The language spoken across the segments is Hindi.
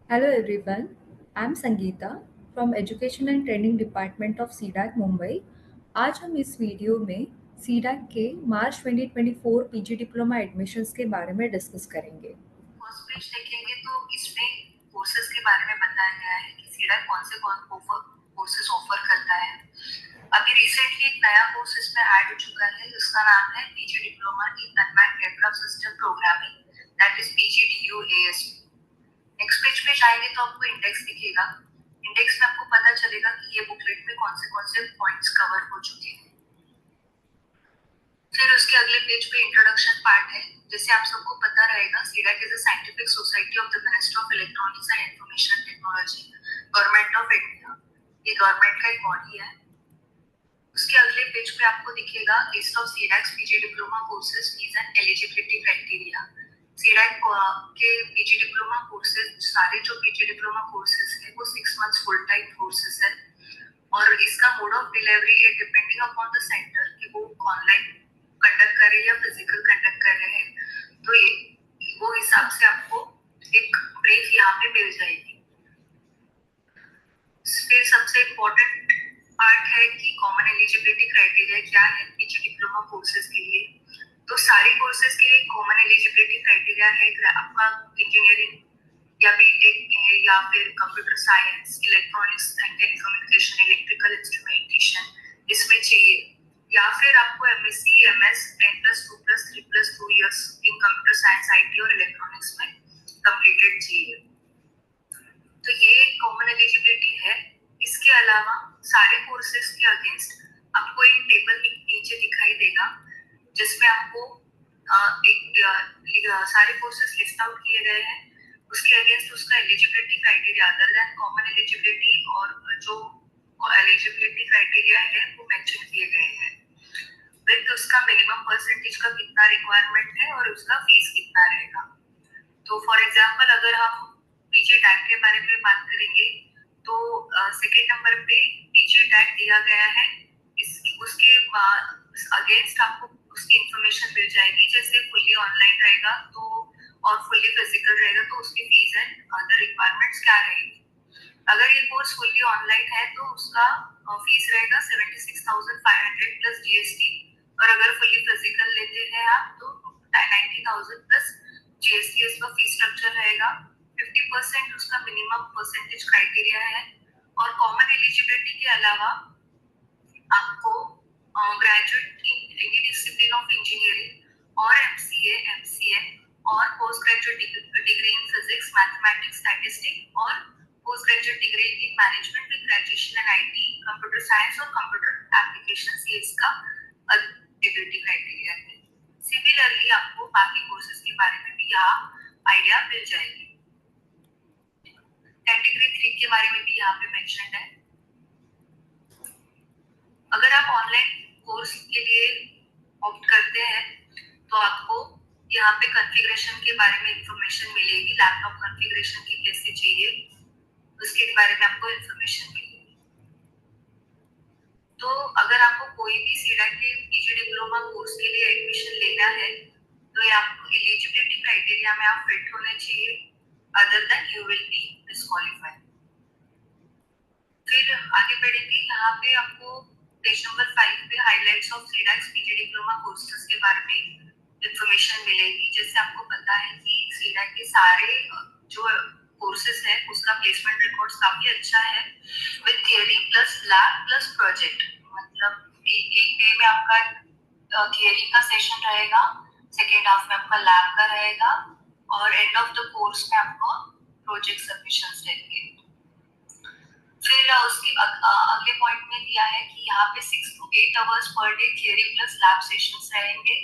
Hello everyone, I'm Sangeeta from Education and Training Department of CDAC Mumbai. आज हम इस वीडियो में CDAC के मार्च 2024 पीजी डिप्लोमा एडमिशन्स के बारे में डिस्कस करेंगे। फर्स्ट पेज देखेंगे तो इसमें कोर्सेज के बारे में बताया गया है कि सीडैक कौन से कोर्सेज ऑफर करता है। अभी रिसेंटली एक नया कोर्स इसमें ऐड हो चुका है जिसका नाम है PG diploma in unmanned aircraft system programming, that is PGDUASP. Next page पे जाएंगे तो आपको इंडेक्स दिखेगा। इंडेक्स में आपको पता चलेगा कि ये बुकलेट में कौन से पॉइंट्स कवर हो चुके हैं। फिर उसके अगले पेज पे इंट्रोडक्शन पार्ट है। जैसे आप सबको पता रहेगा, CDAC is a scientific society of the ministry of electronics and information technology, government of India. ये गवर्नमेंट का एक बॉडी है। उसके अगले पेज पे आपको दिखेगा list of CDAC PG diploma courses, fees and eligibility criteria. CDAC के पीजी डिप्लोमा कोर्सेज, सारे जो पीजी डिप्लोमा कोर्सेज है वो 6 मंथ्स फुल टाइम कोर्सेज है और इसका मोड ऑफ डिलीवरी है डिपेंडिंग अपॉन द सेंटर कि वो ऑनलाइन कंडक्ट कर रहे हैं या फिजिकल कंडक्ट कर रहे हैं। तो वो हिसाब से आपको एक ब्रीफ यहाँ पे मिल जाएगी। फिर सबसे इम्पोर्टेंट पार्ट है कि कॉमन एलिजिबिलिटी क्राइटेरिया क्या है पीजी डिप्लोमा कोर्सेज के लिए। तो सारे कोर्सेज के लिए कॉमन एलिजिबिलिटी क्राइटेरिया है। आपका इंजीनियरिंग या बीटेक में या फिर computer science, electronics and telecommunication, electrical instrumentation इसमें चाहिए, या फिर आपको MSc MS 10+2+3+2 years in computer science, IT और इलेक्ट्रॉनिक्स में कंप्लीटेड चाहिए। तो ये कॉमन एलिजिबिलिटी है। इसके अलावा सारे कोर्सेज के अगेंस्ट आपको एक टेबल नीचे दिखाई देगा जिसमें आपको सारे कोर्सेज लिस्ट आउट किए गए हैं। उसके अगेंस्ट उसका eligibility criteria other than common eligibility और जो एलिजिबिलिटी क्राइटेरिया है वो मेंशन किए गए हैं विद उसका मिनिमम परसेंटेज का कितना रिक्वायरमेंट है और उसका फीस कितना रहेगा। तो फॉर एग्जांपल अगर हम पीजी टैग के बारे में बात करेंगे तो सेकेंड नंबर पे पीजी टैग दिया गया है। उसके अगेंस्ट आपको उसकी इंफॉर्मेशन मिल जाएगी। जैसे फुल्ली ऑनलाइन रहेगा तो और फुल्ली फिजिकल रहेगा तो उसकी फीस एंड अदर रिक्वायरमेंट्स क्या रहेगी। अगर ये कोर्स फुल्ली ऑनलाइन है तो उसका फीस रहेगा 76,500 प्लस जीएसटी, और अगर फुल्ली फिजिकल लेते हैं आप तो 90,000 प्लस जीएसटी इसका फीस स्ट्रक्चर रहेगा। 50% उसका मिनिमम परसेंटेज क्राइटेरिया है। और कॉमन एलिजिबिलिटी के अलावा आपको graduate in any discipline of engineering और एमसीए, एमसीए और post graduate degree in physics, mathematics, statistics और post graduate degree in management with graduation in IT, computer science और कंप्यूटर एप्लीकेशंस, ये इसका एलिजिबिलिटी क्राइटेरिया है। सिमिलरली आपको बाकी कोर्सेज के बारे में भी यहाँ आइडिया मिल जाएगी। कैटेगरी 3 के बारे में भी यहाँ पे मेंशन है। अगर आप ऑनलाइन कोर्स के लिए ऑप्ट करते हैं तो आपको यहाँ पे कॉन्फ़िगरेशन के बारे में इंफॉर्मेशन मिलेगी। लैपटॉप कॉन्फ़िगरेशन की कैसे चाहिए उसके बारे में आपको इंफॉर्मेशन मिलेगी। तो अगर आपको कोई भी सीडैक के पीजी डिप्लोमा कोर्स के लिए एडमिशन लेना है तो ये आपको एलिजिबिलिटी क्राइटेरिया में आप फिट होने चाहिए, other than you will be disqualified. फिर आगे बढ़ेंगे। यहाँ पे आपको पेज नंबर 5 पे highlights of CDAC PG diploma courses के बारे में इंफॉर्मेशन मिलेगी। जैसे आपको पता है कि सीडैक के सारे जो कोर्सेज है उसका प्लेसमेंट रिकॉर्ड्स काफी अच्छा है with theory plus lab plus project. मतलब एक डे में आपका थियरी का सेशन रहेगा, सेकेंड हाफ में आपका लैब का रहेगा और एंड ऑफ द कोर्स में आपको प्रोजेक्ट सबमिशंस रहेंगे। फिर उसके अगले पॉइंट में दिया है कि यहाँ पे 6 to 8 hours per day theory plus lab sessions रहेंगे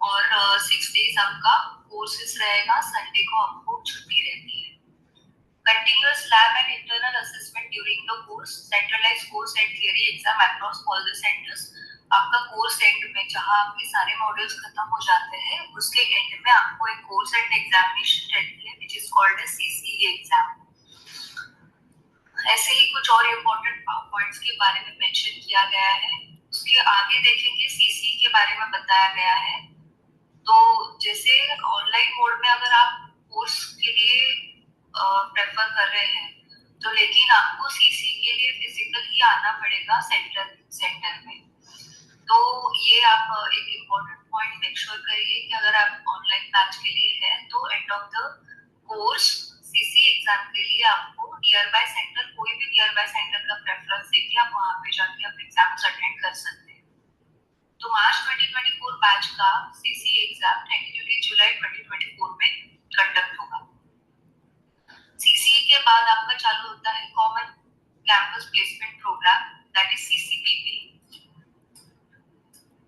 और 6 डेज आपका कोर्सेस रहेगा। संडे को आपको छुट्टी रहती है। Continuous lab and internal assessment during the course, centralised course and theory exam across all the centres. आपका कोर्स एंड में जहाँ आपके सारे मॉड्यूल्स खत्म हो जाते हैं उसके एंड में आपको एक कोर्स एंड एग्जामिनेशन रहती है which is called as CCE exam. ऐसे ही कुछ और इम्पोर्टेंट पॉइंट्स के बारे में मेंशन किया गया है। उसके आगे देखेंगे सीसी के बारे में बताया गया है। तो जैसे ऑनलाइन मोड में अगर आप कोर्स के लिए प्रेफर पड़ेगा सेंटर में। तो ये आप एक इम्पोर्टेंट पॉइंट मेक श्योर करिए कि अगर आप ऑनलाइन बैच के लिए है तो end of the course CC exam के लिए आपको नियर बाय सेंटर, कोई भी नियर बाय सेंटर का प्रेफरेंस देके आप वहां पे जाके आप एग्जाम्स अटेंड कर सकते हैं। तो मार्च 2024 बैच का सीसी एग्जाम 22 जुलाई 2024 में कंडक्ट होगा। सीसी के बाद आपका चालू होता है common campus placement programme, that is CCPP.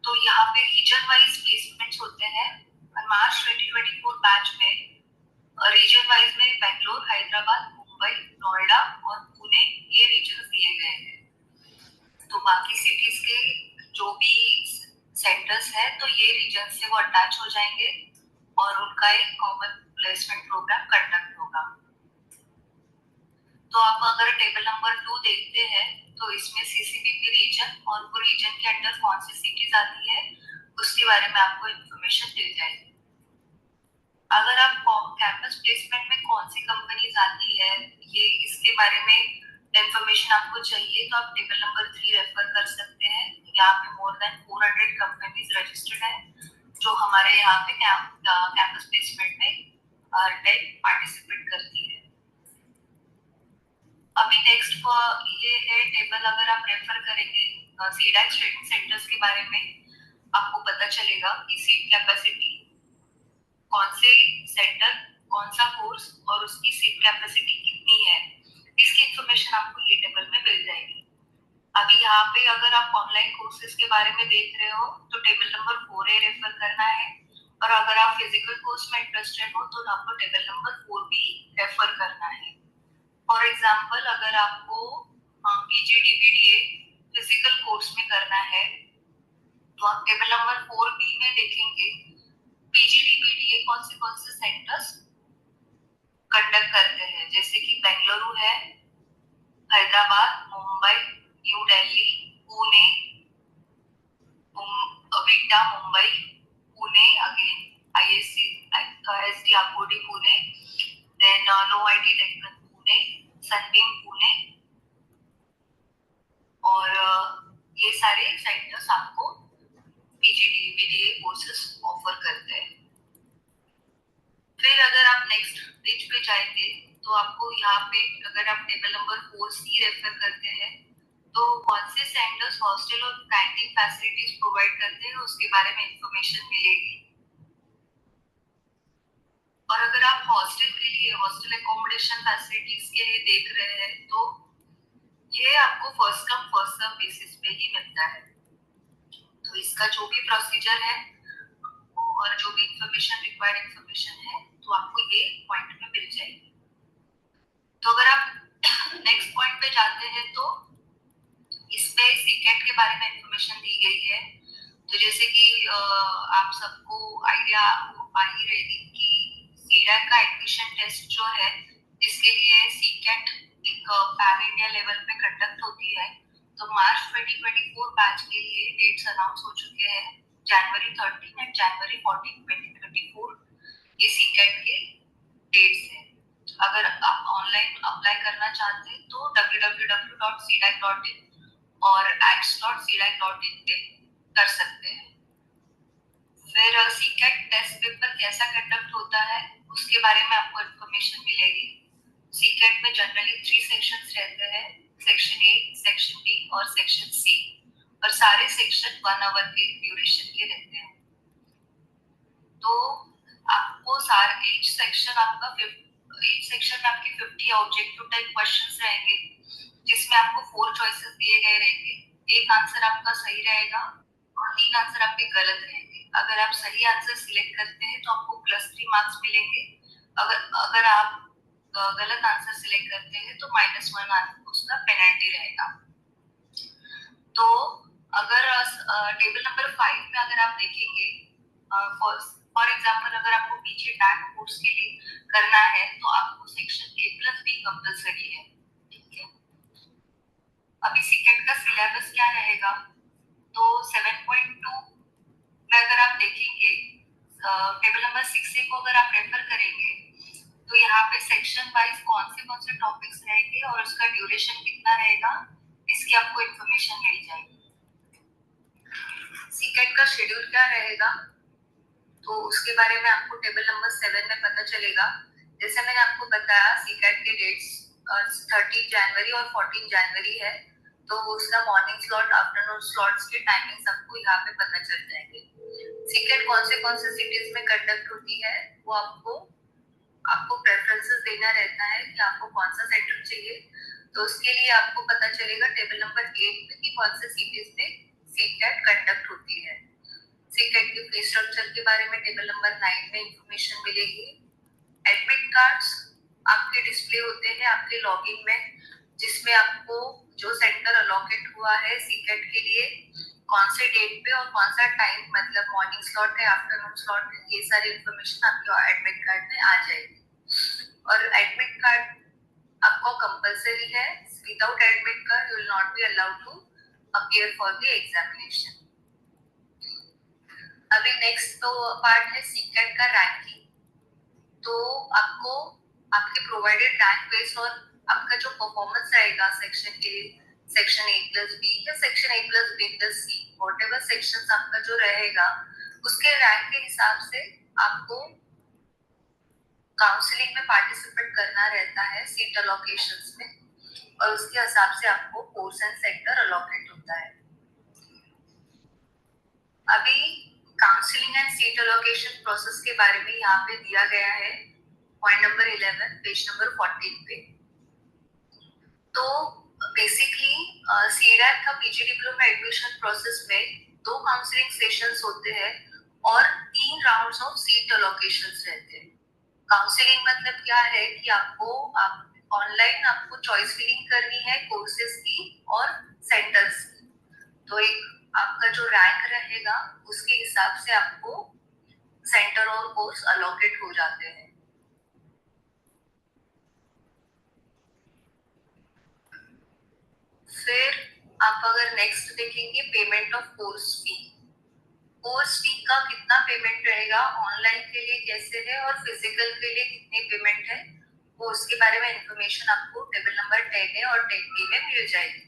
तो यहाँ पे रीजन वाइज प्लेसमेंट्स होते हैं और मार्च 2024 बैच में रीजन वाइज में बेंगलोर, हैदराबाद, मुंबई, नोएडा और पुणे ये रीजन दिए गए हैं। तो बाकी सिटीज के जो भी सेंटर्स है तो ये रीजन से वो अटैच हो जाएंगे और उनका एक कॉमन प्लेसमेंट प्रोग्राम कंडक्ट होगा। तो आप अगर टेबल नंबर 2 देखते हैं तो इसमें सीसीबीपी रीजन और वो रीजन के अंदर कौन सी सिटीज आती है उसके बारे में आपको इंफॉर्मेशन दी जाएगी। अगर आप कैंपस प्लेसमेंट में कौन सी कंपनीज आती है ये इसके बारे में इंफॉर्मेशन आपको चाहिए तो आप टेबल नंबर 3 रेफर कर सकते हैं। यहाँ पे मोर देन 400 कंपनीज रजिस्टर्ड है जो हमारे यहाँ पे कैंपस प्लेसमेंट में पार्टिसिपेट करती है। अभी नेक्स्ट ये है टेबल, अगर आप रेफर करेंगे सीडैक ट्रेनिंग सेंटर्स के बारे में आपको पता चलेगा कि सीट कैपेसिटी, कौन से सेंटर, कौन सा कोर्स और उसकी सीट कैपेसिटी कितनी है, इसकी इंफॉर्मेशन आपको ये टेबल में मिल जाएगी। अभी यहाँ पे अगर आप ऑनलाइन कोर्सेज के बारे में देख रहे हो तो टेबल नंबर 4 रेफर करना है और अगर आप फिजिकल कोर्स में इंटरेस्टेड हो तो आपको टेबल नंबर 4 भी रेफर करना है। फॉर एग्जाम्पल अगर आपको पीजीडीबीडीए फिजिकल कोर्स में करना है तो आप टेबल नंबर 4B में देखेंगे पीजीडीबीडीए कौन से सेंटर्स कंडक्ट करते हैं, जैसे कि बेंगलुरु है, हैदराबाद, मुंबई, न्यू दिल्ली, पुणे, विक्टा Mumbai, Pune again, ISC SD Akurdi Pune, then know IT technical Pune, Sunbeam Pune और ये सारे सेंटर्स आपको पीजीडीबीडीए कोर्सेज ऑफर करते हैं। फिर अगर आप नेक्स्ट पेज पे जाएंगे तो आपको यहाँ पे अगर आप टेबल नंबर 4C रेफर करते हैं तो कौन से सेंटर्स हॉस्टल और कैंटीन फैसिलिटीज प्रोवाइड करते हैं उसके बारे में इंफॉर्मेशन मिलेगी। और अगर आप हॉस्टल के लिए हॉस्टल एकोमोडेशन फैसिलिटीज के लिए देख रहे हैं तो ये आपको first come first serve basis पे ही मिलता है। तो इसका जो भी प्रोसीजर है और जो भी इंफॉर्मेशन रिक्वायर्ड इंफॉर्मेशन है तो आपको ये पॉइंट में मिल जाएगी। तो अगर आप नेक्स्ट पॉइंट पे जाते हैं तो इसमें सीटेट के बारे में इंफॉर्मेशन दी गई है। तो जैसे कि आप सबको आइडिया आ ही रहेगी कि सीडैक का एडमिशन टेस्ट जो है जिसके लिए सीटेट एक पैन इंडिया लेवल पे कंडक्ट होती है। तो मार्च 2024 बैच के लिए डेट्स अनाउंस हो चुके हैं, जनवरी 13 एंड जनवरी 14 2024 ये सीटेट के डेट्स हैं। अगर आप ऑनलाइन अप्लाई करना चाहते हैं तो www.cdac.in और ax.cdac.in पे कर सकते हैं। फिर सीटेट टेस्ट पेपर कैसा कंडक्ट होता है उसके बारे में आपको इंफॉर्मेशन मिलेगी। सीटेट में जनरली 3 सेक्शंस रहते हैं, सेक्शन ए, सेक्शन बी और सेक्शन सी, और सारे सेक्शन 1 आवर के ड्यूरेशन के रहते हैं। तो आपको सारे ईच सेक्शन में आपके 50 ऑब्जेक्टिव टाइप क्वेश्चंस रहेंगे जिसमें आपको 4 चॉइसेस दिए गए रहेंगे। एक आंसर आपका सही रहेगा और 3 आंसर आपके गलत रहेंगे। अगर आप सही आंसर सिलेक्ट करते हैं तो आपको +3 मार्क्स मिलेंगे। अगर आप गलत आंसर सिलेक्ट करते हैं तो -1 उसका पेनल्टी रहेगा। तो अगर टेबल नंबर 5 में अगर आप देखेंगे फॉर एग्जांपल अगर आपको पीछे टैग कोर्स के लिए करना है तो आपको सेक्शन A+B कंपलसरी है, ठीक है। अभी सीटेट का सिलेबस क्या रहेगा तो 7.2 में अगर आप देखेंगे टेबल नंबर 6 को अगर आप रेफर करेंगे तो यहाँ पे सेक्शन वाइज कौन से टॉपिक्स रहेंगे और उसका ड्यूरेशन कितना रहेगा इसकी इसकी आपको इंफॉर्मेशन मिल जाएगी। सीकेट का शेड्यूल क्या रहेगा तो उसके बारे में आपको टेबल नंबर 7 में पता चलेगा। जैसे मैंने आपको बताया सीकेट के डेट्स 30 जनवरी और 14 जनवरी है, तो उसका मॉर्निंग स्लॉट आफ्टरनून स्लॉट्स की टाइमिंग्स आपको यहाँ पे पता चल जाएंगे। सीकेट कौन से सिटीज में कंडक्ट होती है वो आपको प्रेफरेंसेस देना रहता है कि आपको कौन सा सेंटर चाहिए, तो उसके लिए आपको पता चलेगा टेबल नंबर 8 में कि कौन से सिटीज में सीकेट कंडक्ट होती है। सीकेट के फी स्ट्रक्चर के बारे में टेबल नंबर 9 में इंफॉर्मेशन मिलेगी। एडमिट कार्ड्स आपके डिस्प्ले होते हैं आपके लॉगिन में, जिसमें आपको जो सेंटर अलॉकेट हुआ है सीकेट के लिए कौन से डेट पे और कौन सा टाइम, मतलब मॉर्निंग स्लॉट है आफ्टरनून स्लॉट है, ये सारी इंफॉर्मेशन आपके एडमिट कार्ड में आ जाएगी। और एडमिट कार्ड आपको कंपलसरी है, without admit card you will not be allowed to appear for the examination. अभी नेक्स्ट तो पार्ट है सीकेट का रैंकिंग। तो आपको आपके प्रोवाइडेड रैंक बेस और आपका जो परफॉर्मेंस रहेगा section A, section A plus B या section A plus B plus C, whatever section आपका जो रहेगा उसके रैंक के हिसाब से आपको काउंसलिंग में पार्टिसिपेट करना रहता है सीट अलोकेशंस में, और उसके हिसाब से आपको कोर्स एंड सेक्टर अलोकेट होता है। अभी counselling and seat allocation process के बारे में यहाँ पे दिया गया है पॉइंट नंबर 11 पेज नंबर 14 पे। तो बेसिकली सीडैक का पीजी डिप्लोमा एडमिशन प्रोसेस में 2 काउंसलिंग सेशंस होते हैं और 3 राउंड्स ऑफ सीट अलोकेशंस रहते हैं। काउंसलिंग मतलब क्या है कि आपको ऑनलाइन आपको चॉइस फिलिंग करनी है कोर्सेज की और सेंटर्स की। तो एक आपका जो रैंक रहेगा उसके हिसाब से आपको सेंटर और कोर्स अलोकेट हो जाते हैं। फिर आप अगर नेक्स्ट देखेंगे payment of course fee, course fee का कितना पेमेंट रहेगा, ऑनलाइन के लिए कैसे है और फिजिकल के लिए कितने पेमेंट है, वो उसके बारे में इंफॉर्मेशन आपको टेबल नंबर 10 और 10B में मिल जाएगी।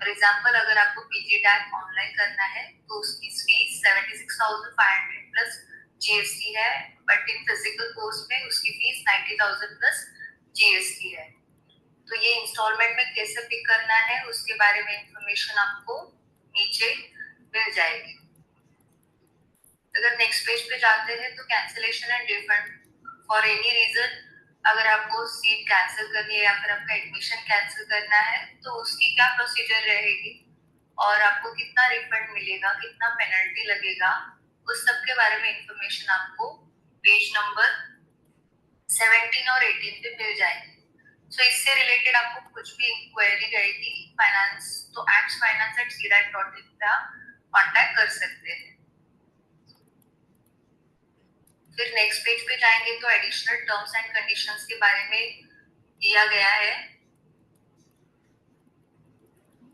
फॉर एग्जांपल अगर आपको पीजी डैक ऑनलाइन करना है तो उसकी फीस 76,500 प्लस जीएसटी है, बट इन फिजिकल कोर्स में उसकी फीस 90,000 प्लस जीएसटी है। तो ये इंस्टॉलमेंट में कैसे पे करना है उसके बारे में इंफॉर्मेशन आपको नीचे मिल जाएगी। अगर नेक्स्ट पेज पे जाते हैं तो cancellation and refund for any reason, अगर आपको सीट कैंसिल करनी है या फिर आपका एडमिशन कैंसिल करना है तो उसकी क्या प्रोसीजर रहेगी और आपको कितना रिफंड मिलेगा, कितना पेनल्टी लगेगा, उस सब के बारे में इंफॉर्मेशन आपको पेज नंबर 17 और 18 पे मिल जाएगी। तो इससे रिलेटेड आपको कुछ भी इंक्वायरी रहेगी फाइनेंस तो axfinance@cdac.in पे आप कांटेक्ट कर सकते हैं। फिर नेक्स्ट पेज पे जाएंगे तो एडिशनल टर्म्स एंड कंडीशंस के बारे में दिया गया है।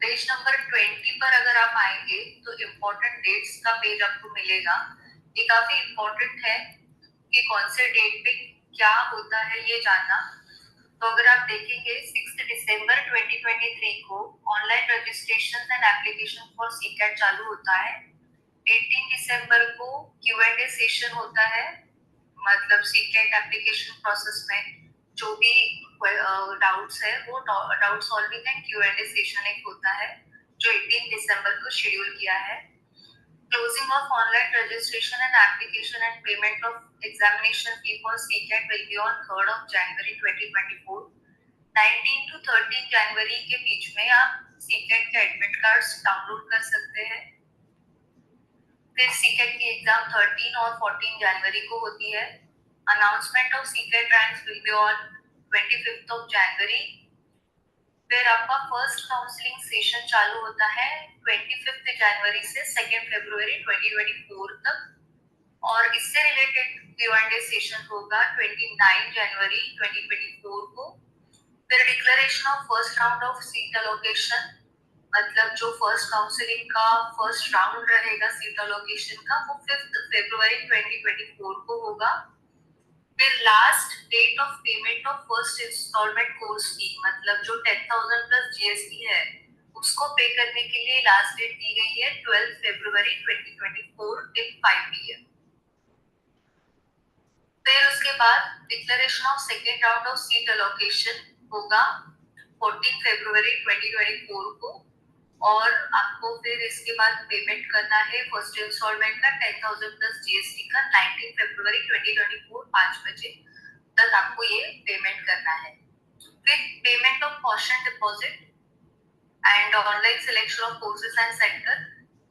पेज नंबर 20 पर अगर आप आएंगे तो इम्पोर्टेंट डेट्स का पेज आपको मिलेगा। ये काफी इम्पोर्टेंट है कि कौन से डेट पे क्या होता है ये जानना। तो अगर आप देखेंगे 6 दिसंबर 2023 को online registration and application for CCAT चालू होता है। 18 दिसंबर को Q&A सेशन होता है, मतलब सीकेट एप्लीकेशन प्रोसेस में जो भी डाउट्स है वो doubt solving and Q&A session एक होता है जो 18 दिसंबर को शेड्यूल किया है। Closing of online registration and application and payment of examination fee for CCAT will be on 3rd of January 2024. 19 to 13 जनवरी के बीच में आप सीकेट के एडमिट कार्ड्स डाउनलोड कर सकते हैं। फिर सीकेट की एग्जाम 13 और 14 जनवरी को होती है। Announcement of CCAT ranks will be on 25th of January. फिर आपका फर्स्ट काउंसलिंग सेशन चालू होता है 25 जनवरी से 2 फरवरी 2024 तक, और इससे रिलेटेड Q&A सेशन होगा 29 जनवरी 2024 को। फिर declaration of first round of seat allocation, मतलब जो फर्स्ट काउंसलिंग का फर्स्ट राउंड रहेगा सीट अलोकेशन का वो 5 फरवरी 2024 को होगा। फिर last date of payment of first instalment course fee, मतलब जो 10,000 प्लस जीएसटी है उसको पे करने के लिए लास्ट डेट दी गई है 12 फरवरी 2024 टिल 5 PM। फिर उसके बाद declaration of second round of seat allocation होगा 14 फरवरी 2024 को, और आपको फिर इसके बाद पेमेंट करना है फर्स्ट इंस्टॉलमेंट का 10,000 प्लस जीएसटी का 19 फरवरी 2024 5 बजे तक आपको ये पेमेंट करना है। फिर payment of caution deposit and online selection of courses and centre,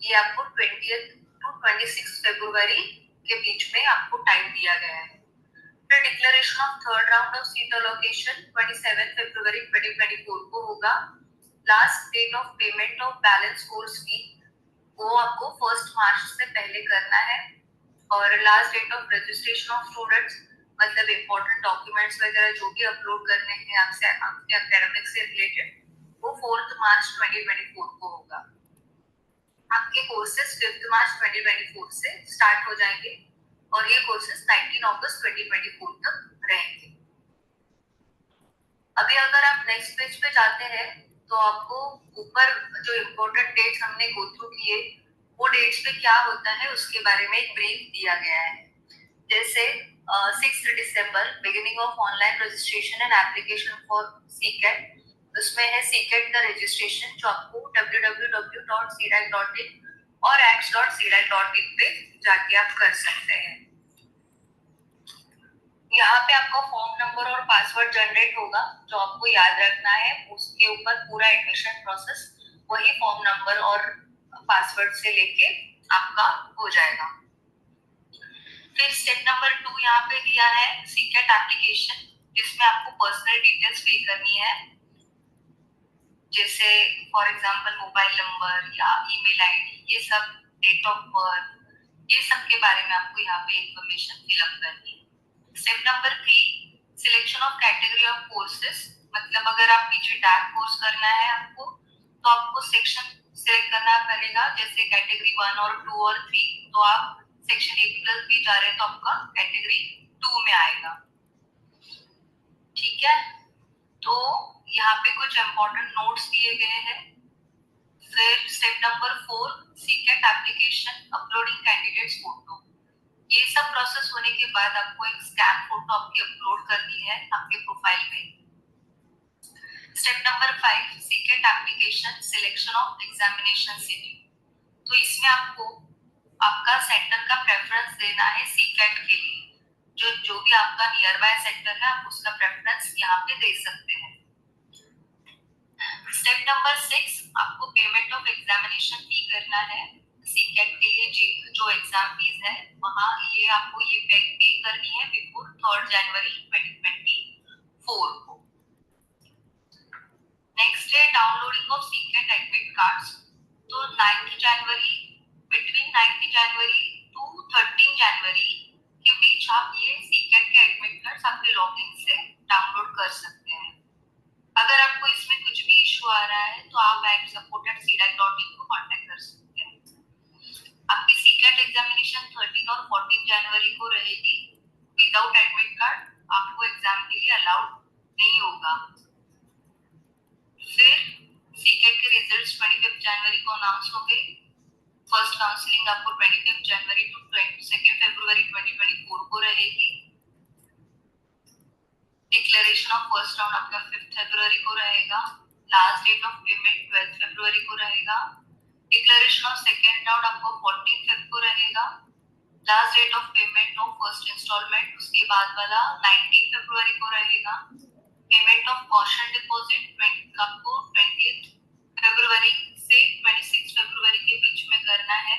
ये आपको 20th to 26 फरवरी के बीच में आपको टाइम दिया गया है। फिर declaration of third round of seat allocation 27 फरवरी 2024 को होगा। Last date of payment of balance course fee वो आपको 1 मार्च से पहले करना है, और last date of registration of students मतलब इम्पोर्टेंट डॉक्यूमेंट्स वगैरह जो भी अपलोड करने हैं आपसे आपके एकेडमिक से रिलेटेड, वो 4 मार्च 2024 को होगा। आपके कोर्सेज 5 मार्च 2024 से स्टार्ट हो जाएंगे और ये कोर्सेज 19 अगस्त 2024 तक रहेंगे। अभी अगर आप नेक्स्ट पेज पे जाते हैं तो आपको ऊपर जो इम्पोर्टेंट डेट्स हमने गो थ्रू किए वो डेट्स पे क्या होता है उसके बारे में एक ब्रीफ दिया गया है। जैसे 6 दिसंबर beginning of online registration and application for CCAT, उसमें है सीकेट का रजिस्ट्रेशन जो आपको www.cdac.in और ax.cdac.in पे जाके आप कर सकते हैं। यहाँ पे आपका फॉर्म नंबर और पासवर्ड जनरेट होगा जो आपको याद रखना है, उसके ऊपर पूरा एडमिशन प्रोसेस वही फॉर्म नंबर और पासवर्ड से लेके आपका हो जाएगा। फिर स्टेप नंबर 2 यहाँ पे दिया है सीकेट एप्लीकेशन, जिसमें आपको पर्सनल डिटेल्स फिल करनी है, जैसे फॉर एग्जांपल मोबाइल नंबर या ईमेल आईडी, ये सब, डेट ऑफ बर्थ, ये सब के बारे में आपको यहाँ पे इंफॉर्मेशन फिलअप करनी है। Step number 3 selection of category of courses, मतलब अगर आप पीछे डैक कोर्स करना है आपको तो आपको सेक्शन सिलेक्ट करना पड़ेगा, जैसे कैटेगरी 1 और 2 और 3, तो आप सेक्शन A+ भी जा रहे हैं तो आपका कैटेगरी 2 में आएगा। ठीक है, तो यहाँ पे कुछ इंपॉर्टेंट नोट्स दिए गए हैं। फिर step number 4 CCAT application uploading candidates photo, ये सब प्रोसेस होने के बाद आपको एक स्कैन फोटो आपकी अपलोड करनी है आपके प्रोफाइल में। Step number 5 CCAT application selection of examination city, तो इसमें आपको आपका सेंटर का प्रेफरेंस देना है सीकेट के लिए, जो भी आपका नियर बाय सेंटर है आप उसका प्रेफरेंस यहाँ पे दे सकते हैं। स्टेप नंबर 6 आपको पेमेंट ऑफ एग्जामिनेशन फी करना है सीकेट के लिए, जो एग्जाम फीस है वहाँ ये आपको ये पे करनी है बिफोर 3 जनवरी 2024 को। नेक्स्ट है डाउनलोडिंग ऑफ सीकेट एडमिट कार्ड्स, तो 9 जनवरी बिटवीन 9 जनवरी टू 13 जनवरी के बीच आप ये सीकेट के एडमिट कार्ड्स आपके लॉगिन से डाउनलोड कर सकते हैं। अगर आपको इसमें कुछ भी इशू आ रहा है तो आप support@cdac.in को कांटेक्ट कर सकते हैं। आपकी सीकेट एग्जामिनेशन 13 और 14 जनवरी को रहेगी। विदाउट एडमिट कार्ड आपको एग्जाम के लिए अलाउड नहीं होगा। फिर सीकेट के रिजल्ट्स 25 जनवरी को अनाउंस होंगे। फर्स्ट काउंसलिंग आपको 25 जनवरी टू 22 फरवरी 2024 को रहेगी। डिक्लेरेशन ऑफ फर्स्ट राउंड आपका 5 फरवरी को रहेगा। लास्ट डेट ऑफ पेमेंट 12 फरवरी को रहेगा। डिक्लेरेशन ऑफ सेकेंड राउंड आपको 14 फरवरी को रहेगा। Last date of payment of first instalment उसके बाद वाला 19 फरवरी को रहेगा। पेमेंट ऑफ कॉशन डिपॉजिट आपको 20 फरवरी से 26 फरवरी के बीच में करना है।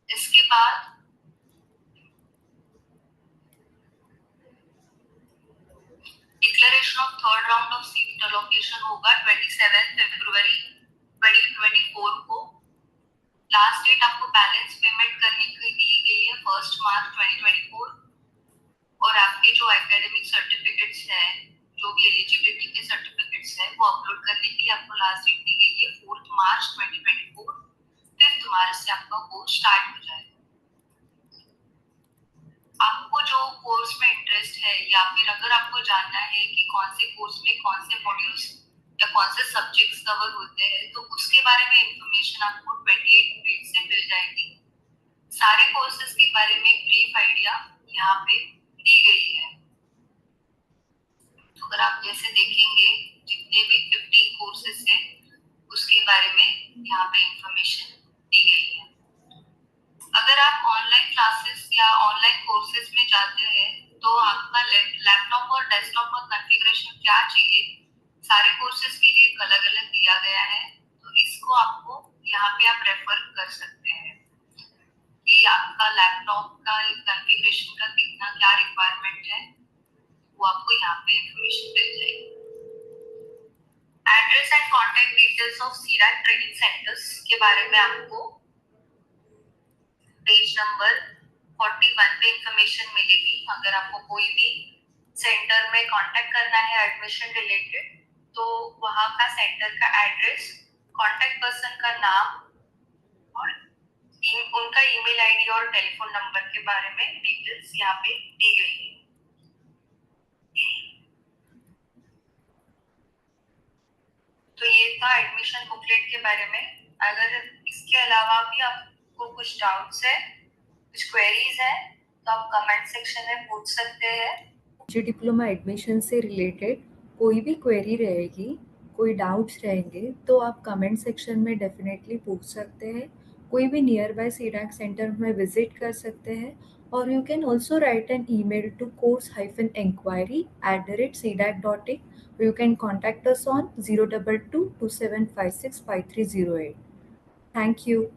इसके बाद declaration of third round of seat allocation होगा 27 फरवरी 2024 को। लास्ट डेट आपको बैलेंस पेमेंट करने की दी गई है 1 मार्च 2024, और आपके जो एकेडमिक सर्टिफिकेट्स है, जो भी एलिजिबिलिटी के सर्टिफिकेट्स है, वो अपलोड करने के लिए आपको लास्ट डेट दी गई है 4 मार्च 2024। 5 मार्च से आपका कोर्स स्टार्ट हो जाएगा। आपको जो कोर्स में इंटरेस्ट है या फिर अगर आपको जानना है कि कौन से कोर्स में कौन से मॉड्यूल्स या कौन से सब्जेक्ट्स कवर होते हैं, तो उसके बारे में इंफॉर्मेशन आपको 28 पेज से मिल जाएगी। सारे कोर्सेज के बारे में ब्रीफ आइडिया यहाँ पे दी गई है। तो अगर आप जैसे देखेंगे जितने भी 15 कोर्सेज है उसके बारे में यहाँ पे इंफॉर्मेशन दी गई है। अगर आप ऑनलाइन क्लासेस या ऑनलाइन कोर्सेज में जाते हैं तो आपका लैपटॉप और डेस्कटॉप का कॉन्फ़िगरेशन क्या चाहिए, सारे कोर्सेज के लिए अलग अलग दिया गया है। तो इसको आपको यहाँ पे आप रेफर कर सकते हैं कि आपका लैपटॉप का कॉन्फ़िगरेशन का कितना क्या रिक्वायरमेंट है, वो आपको यहाँ पे इंफॉर्मेशन मिल जाएगी। Address and contact details of CDAC training centres के बारे में आपको पेज नंबर 41 पे इंफॉर्मेशन मिलेगी। अगर आपको कोई भी सेंटर में कांटेक्ट करना है एडमिशन रिलेटेड, तो वहां का सेंटर का एड्रेस, कांटेक्ट पर्सन का नाम और उनका ईमेल आईडी और टेलीफोन नंबर के बारे में डिटेल्स यहाँ पे दी गई है। तो ये था एडमिशन बुकलेट के बारे में। अगर इसके अलावा भी आपको कुछ डाउट्स है, कुछ क्वेरीज है, तो आप कमेंट सेक्शन में पूछ सकते हैं। पीजी डिप्लोमा एडमिशन से रिलेटेड कोई भी क्वेरी रहेगी, कोई डाउट्स रहेंगे, तो आप कमेंट सेक्शन में डेफिनेटली पूछ सकते हैं। कोई भी नियर बाय सीडैक सेंटर में विजिट कर सकते हैं, और you can also write an email to course-inquiry@cdac.in. You can contact us on 022 2756 5308. Thank you.